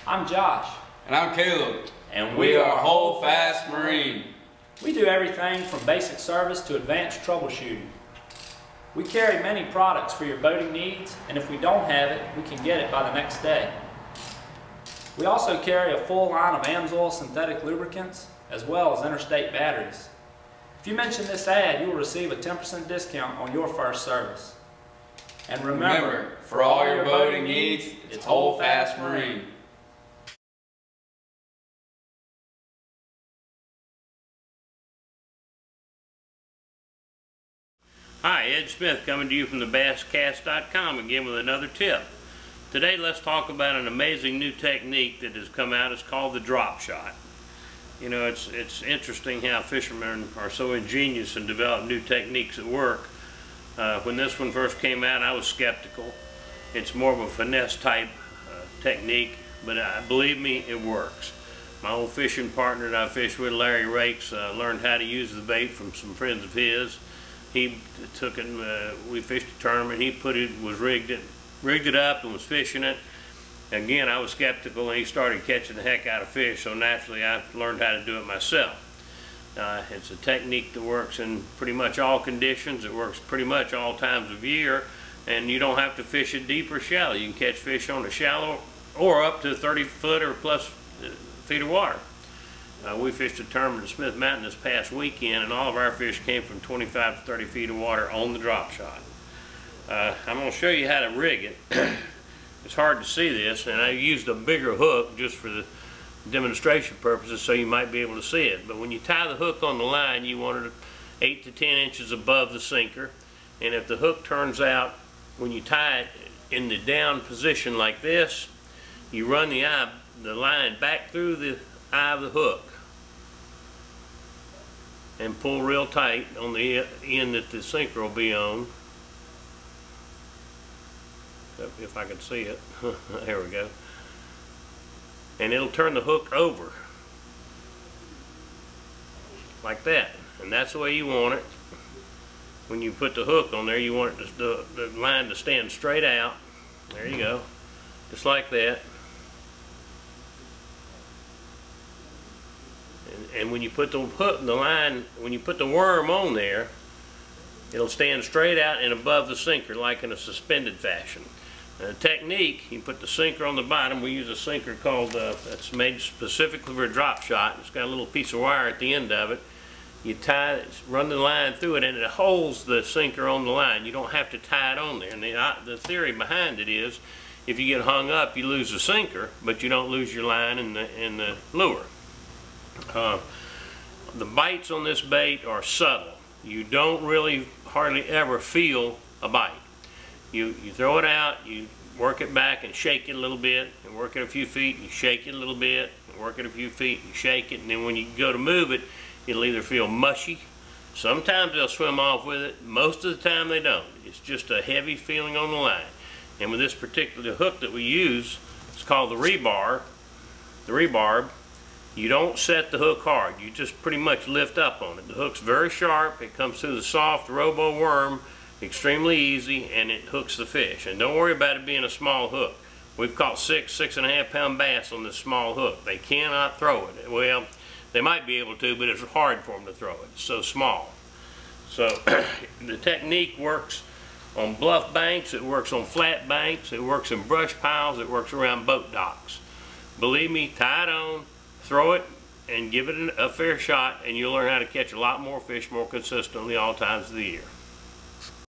I'm Josh. And I'm Caleb. And we are Holdfast Marine. We do everything from basic service to advanced troubleshooting. We carry many products for your boating needs, and if we don't have it, we can get it by the next day. We also carry a full line of AMSOIL synthetic lubricants, as well as interstate batteries. If you mention this ad, you will receive a 10% discount on your first service. And remember, for all your boating needs, it's Holdfast Marine. Hi, Ed Smith coming to you from thebasscast.com again with another tip. Today let's talk about an amazing new technique that has come out. It's called the drop shot. You know, it's interesting how fishermen are so ingenious and develop new techniques that work. When this one first came out, I was skeptical. It's more of a finesse type technique, but believe me, it works. My old fishing partner that I fished with, Larry Rakes, learned how to use the bait from some friends of his. He took it, we fished a tournament, he rigged it up and was fishing it. Again, I was skeptical, and he started catching the heck out of fish, so naturally I learned how to do it myself. It's a technique that works in pretty much all conditions. It works pretty much all times of year, and you don't have to fish it deep or shallow. You can catch fish on a shallow or up to 30 foot or plus feet of water. We fished a tournament at Smith Mountain this past weekend, and all of our fish came from 25 to 30 feet of water on the drop shot. I'm going to show you how to rig it. It's hard to see this, and I used a bigger hook just for the demonstration purposes so you might be able to see it. But when you tie the hook on the line, you want it 8 to 10 inches above the sinker, and if the hook turns out when you tie it in the down position like this, you run the line back through the eye of the hook and pull real tight on the end that the sinker will be on. If I can see it. There we go. And it'll turn the hook over like that, and that's the way you want it. When you put the hook on there, you want it the line to stand straight out. There you go, just like that. And when you put the hook in the line, when you put the worm on there, it'll stand straight out and above the sinker like in a suspended fashion. The technique, you put the sinker on the bottom. We use a sinker called, that's made specifically for a drop shot. It's got a little piece of wire at the end of it. You tie it, run the line through it, and it holds the sinker on the line. You don't have to tie it on there. And the theory behind it is, if you get hung up, you lose the sinker, but you don't lose your line and the lure. The bites on this bait are subtle. You don't really hardly ever feel a bite. You throw it out, you work it back and shake it a little bit, and work it a few feet, you shake it a little bit, and work it a few feet, you shake it, and then when you go to move it, it'll either feel mushy. Sometimes they'll swim off with it. Most of the time they don't. It's just a heavy feeling on the line. And with this particular hook that we use, it's called the rebarb. The rebarb, you don't set the hook hard. You just pretty much lift up on it. The hook's very sharp. It comes through the soft robo worm extremely easy, and it hooks the fish. And don't worry about it being a small hook. We've caught 6.5 pound bass on this small hook. They cannot throw it. Well, they might be able to, but it's hard for them to throw it. It's so small. So the technique works on bluff banks, it works on flat banks, it works in brush piles, it works around boat docks. Believe me, tie it on, throw it, and give it a fair shot, and you'll learn how to catch a lot more fish more consistently all times of the year.